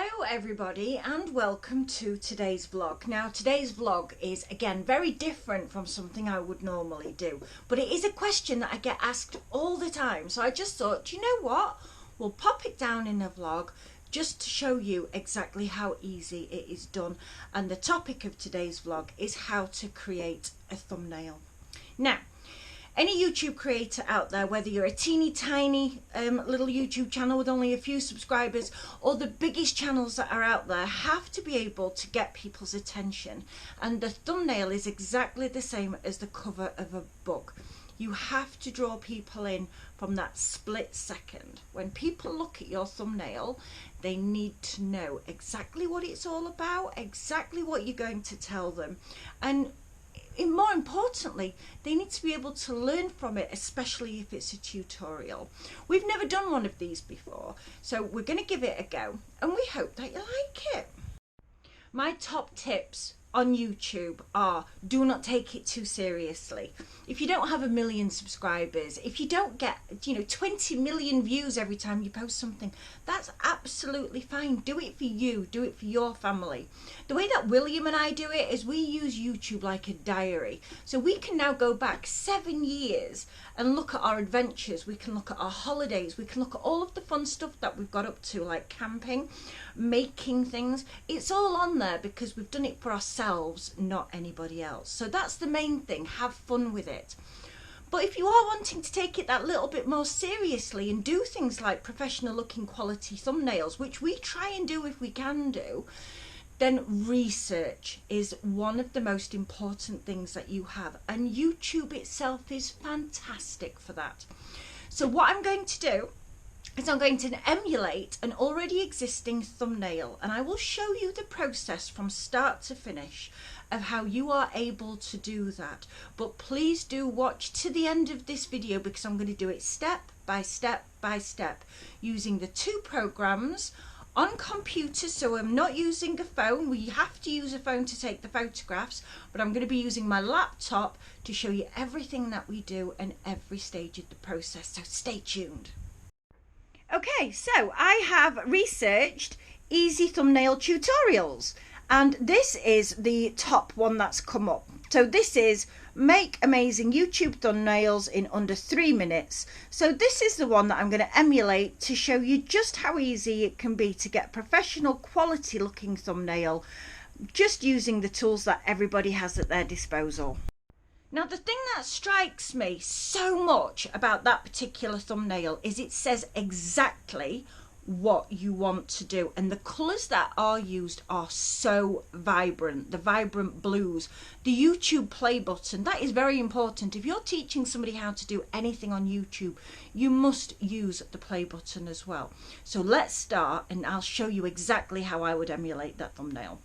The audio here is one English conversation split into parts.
Hello everybody and welcome to today's vlog. Now today's vlog is again very different from something I would normally do, but it is a question that I get asked all the time, so I just thought, you know what, we'll pop it down in a vlog just to show you exactly how easy it is done. And the topic of today's vlog is how to create a thumbnail. Now any YouTube creator out there, whether you're a teeny tiny little YouTube channel with only a few subscribers or the biggest channels that are out there, have to be able to get people's attention. And the thumbnail is exactly the same as the cover of a book. You have to draw people in from that split second. When people look at your thumbnail, they need to know exactly what it's all about, exactly what you're going to tell them. And more importantly, they need to be able to learn from it, especially if it's a tutorial. We've never done one of these before, so we're going to give it a go and we hope that you like it. My top tips on YouTube are: do not take it too seriously. If you don't have 1 million subscribers, if you don't get 20 million views every time you post something, that's absolutely fine. Do it for you, do it for your family. The way that William and I do it is we use YouTube like a diary. So we can now go back 7 years and look at our adventures, we can look at our holidays, we can look at all of the fun stuff that we've got up to, like camping, making things. It's all on there because we've done it for ourselves, not anybody else. So that's the main thing, have fun with it. But if you are wanting to take it that little bit more seriously and do things like professional looking quality thumbnails, which we try and do if we can do, then research is one of the most important things that you have, and YouTube itself is fantastic for that. So what I'm going to do is I'm going to emulate an already existing thumbnail, and I will show you the process from start to finish of how you are able to do that. But please do watch to the end of this video because I'm going to do it step by step by step using the two programs on computers. So I'm not using a phone. We have to use a phone to take the photographs, but I'm going to be using my laptop to show you everything that we do and every stage of the process, so stay tuned. Okay, so I have researched easy thumbnail tutorials, and this is the top one that's come up. So this is make amazing YouTube thumbnails in under 3 minutes. So this is the one that I'm going to emulate to show you just how easy it can be to get professional quality looking thumbnail just using the tools that everybody has at their disposal. Now the thing that strikes me so much about that particular thumbnail is it says exactly what you want to do, and the colours that are used are so vibrant, the vibrant blues. The YouTube play button, that is very important. If you're teaching somebody how to do anything on YouTube, you must use the play button as well. So let's start and I'll show you exactly how I would emulate that thumbnail.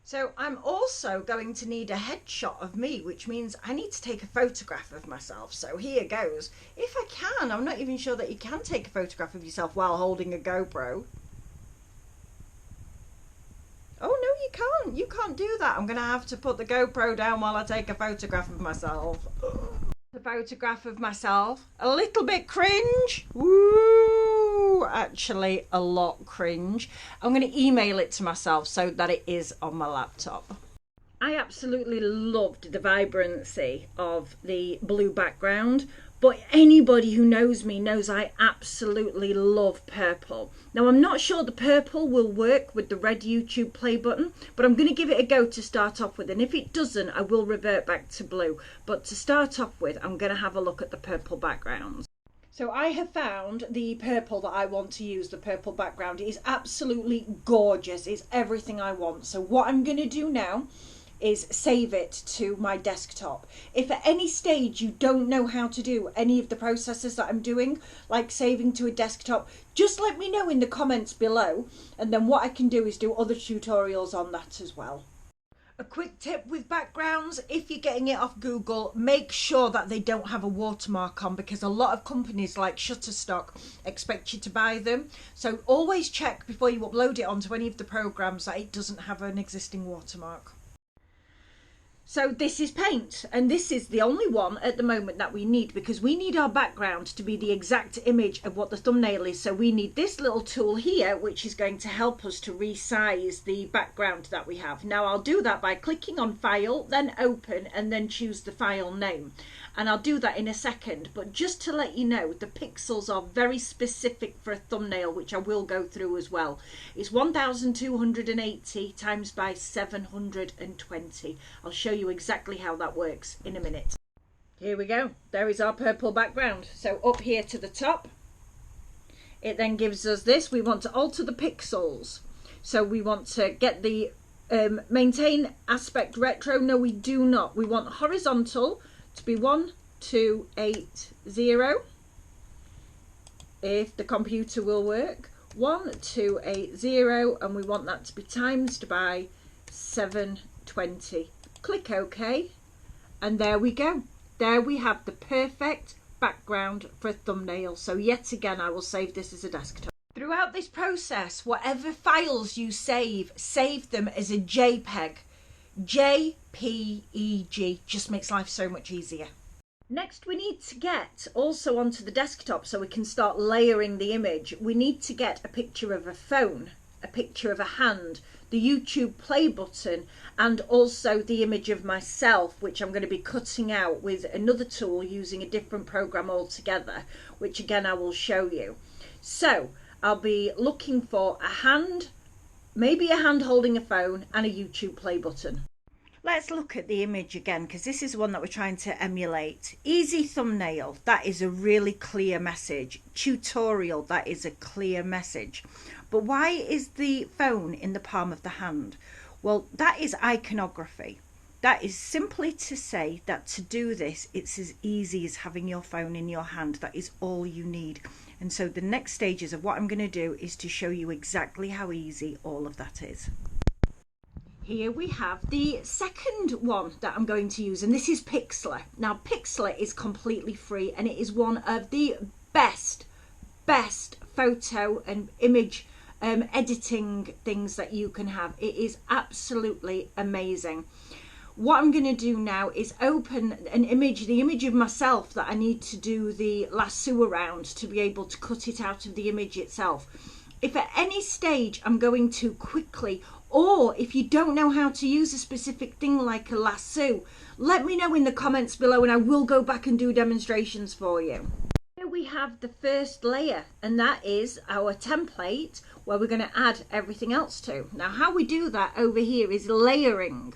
So I'm also going to need a headshot of me, which means I need to take a photograph of myself. So here goes. If I can, I'm not even sure that you can take a photograph of yourself while holding a GoPro. Oh no, you can't. You can't do that. I'm going to have to put the GoPro down while I take a photograph of myself. The photograph of myself. A little bit cringe. Woo! Actually, a lot cringe. I'm going to email it to myself so that it is on my laptop. I absolutely loved the vibrancy of the blue background, but anybody who knows me knows I absolutely love purple. Now I'm not sure the purple will work with the red YouTube play button, but I'm going to give it a go to start off with, and if it doesn't I will revert back to blue. But to start off with, I'm going to have a look at the purple backgrounds. So I have found the purple that I want to use, the purple background. It is absolutely gorgeous. It's everything I want. So what I'm going to do now is save it to my desktop. If at any stage you don't know how to do any of the processes that I'm doing, like saving to a desktop, just let me know in the comments below, and then what I can do is do other tutorials on that as well. A quick tip with backgrounds: if you're getting it off Google, make sure that they don't have a watermark on, because a lot of companies like Shutterstock expect you to buy them. So always check before you upload it onto any of the programs that it doesn't have an existing watermark. So this is Paint, and this is the only one at the moment that we need, because we need our background to be the exact image of what the thumbnail is. So we need this little tool here, which is going to help us to resize the background that we have. Now I'll do that by clicking on File, then Open, and then choose the file name. And I'll do that in a second, but just to let you know, the pixels are very specific for a thumbnail, which I will go through as well. It's 1280 times by 720. I'll show you exactly how that works in a minute. Here we go. There is our purple background. So up here to the top, it then gives us this. We want to alter the pixels. So we want to get the maintain aspect retro. No, we do not. We want horizontal to be 1280, if the computer will work, 1280, and we want that to be times by 720. Click OK, and there we go. There we have the perfect background for a thumbnail. So yet again, I will save this as a desktop. Throughout this process, whatever files you save them as a JPEG. JPEG just makes life so much easier. Next, we need to get also onto the desktop so we can start layering the image. We need to get a picture of a phone, a picture of a hand, the YouTube play button, and also the image of myself, which I'm going to be cutting out with another tool using a different program altogether, which again I will show you. So I'll be looking for a hand, maybe a hand holding a phone, and a YouTube play button. Let's look at the image again, because this is one that we're trying to emulate. Easy thumbnail, that is a really clear message. Tutorial, that is a clear message. But why is the phone in the palm of the hand? Well, that is iconography. That is simply to say that to do this, it's as easy as having your phone in your hand. That is all you need. And so the next stages of what I'm going to do is to show you exactly how easy all of that is. Here we have the second one that I'm going to use, and this is Pixlr. Now Pixlr is completely free, and it is one of the best photo and image editing things that you can have. It is absolutely amazing. What I'm going to do now is open an image, the image of myself that I need to do the lasso around to be able to cut it out of the image itself. If at any stage I'm going too quickly, or if you don't know how to use a specific thing like a lasso, let me know in the comments below and I will go back and do demonstrations for you. Here we have the first layer, and that is our template where we're going to add everything else to. Now how we do that over here is layering.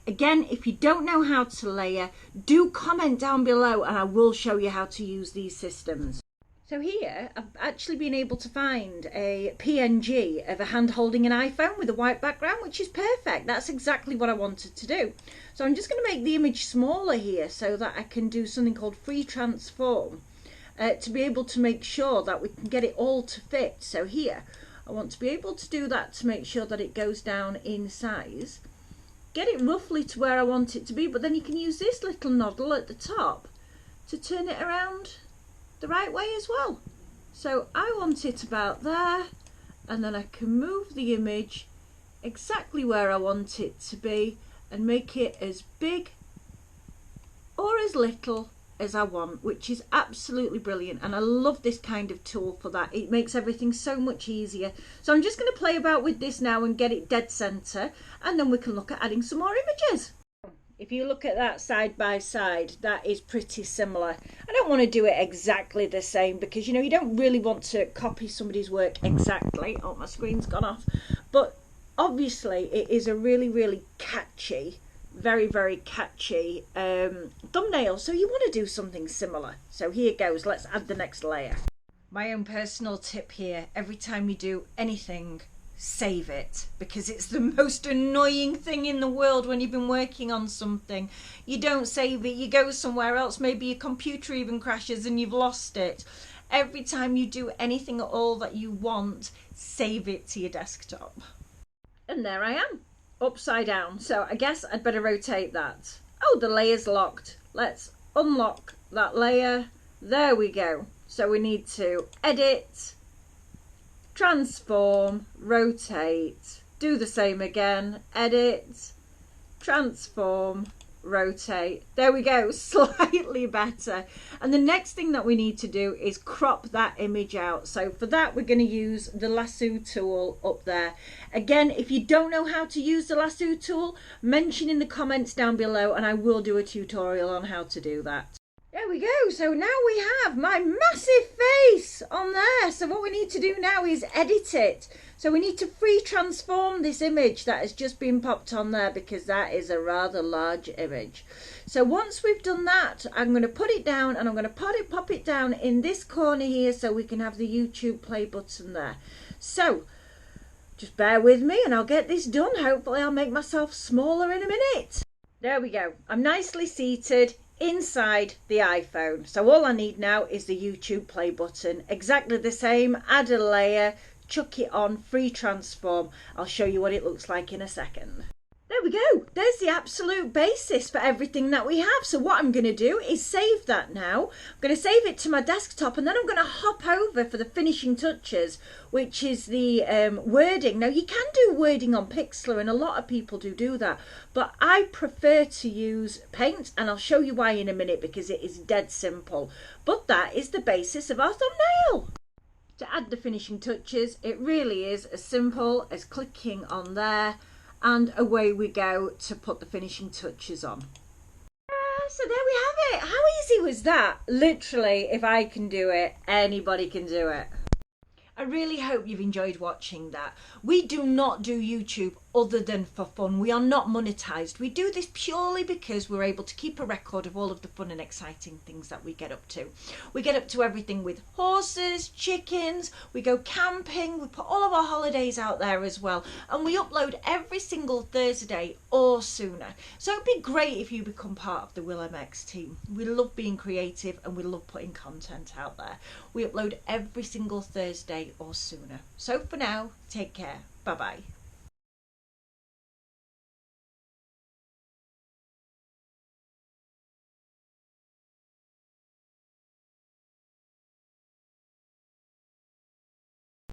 Again, if you don't know how to layer, do comment down below and I will show you how to use these systems. So here I've actually been able to find a PNG of a hand holding an iPhone with a white background, which is perfect. That's exactly what I wanted to do. So I'm just going to make the image smaller here so that I can do something called free transform to be able to make sure that we can get it all to fit. So here I want to be able to do that to make sure that it goes down in size. Get it roughly to where I want it to be, but then you can use this little noddle at the top to turn it around the right way as well. So I want it about there, and then I can move the image exactly where I want it to be and make it as big or as little as I want, which is absolutely brilliant. And I love this kind of tool for that. It makes everything so much easier. So I'm just going to play about with this now and get it dead center, and then we can look at adding some more images. If you look at that side by side, that is pretty similar. I don't want to do it exactly the same because, you know, you don't really want to copy somebody's work exactly. Oh, my screen's gone off. But obviously it is a really catchy, very catchy thumbnail. So you want to do something similar. So here goes. Let's add the next layer. My own personal tip here, every time you do anything, save it, because it's the most annoying thing in the world when you've been working on something. You don't save it, you go somewhere else, maybe your computer even crashes and you've lost it. Every time you do anything at all that you want, save it to your desktop. And there I am, upside down. So I guess I'd better rotate that. Oh, the layer's locked. Let's unlock that layer. There we go. So we need to edit, transform, rotate, do the same again, edit, transform, rotate. There we go, slightly better. And the next thing that we need to do is crop that image out. So for that, we're going to use the lasso tool up there. Again, if you don't know how to use the lasso tool, mention in the comments down below and I will do a tutorial on how to do that. There we go. So now we have my massive face on there. So what we need to do now is edit it. So we need to free transform this image that has just been popped on there because that is a rather large image. So once we've done that, I'm going to put it down and I'm going to pop it down in this corner here so we can have the YouTube play button there. So just bear with me and I'll get this done. Hopefully I'll make myself smaller in a minute. There we go. I'm nicely seated inside the iPhone. So all I need now is the YouTube play button. Exactly the same. Add a layer, chuck it on, free transform. I'll show you what it looks like in a second. There we go. There's the absolute basis for everything that we have. So what I'm going to do is save that now. I'm going to save it to my desktop and then I'm going to hop over for the finishing touches, which is the wording. Now you can do wording on Pixlr and a lot of people do that, but I prefer to use Paint and I'll show you why in a minute because it is dead simple. But that is the basis of our thumbnail. To add the finishing touches, it really is as simple as clicking on there and away we go to put the finishing touches on. So there we have it. How easy was that? Literally, if I can do it, anybody can do it. I really hope you've enjoyed watching that. We do not do YouTube other than for fun. We are not monetized. We do this purely because we're able to keep a record of all of the fun and exciting things that we get up to. We get up to everything with horses, chickens, we go camping, we put all of our holidays out there as well, and we upload every single Thursday or sooner. So it'd be great if you become part of the WillMX team. We love being creative and we love putting content out there. We upload every single Thursday or sooner. So for now, take care. Bye bye.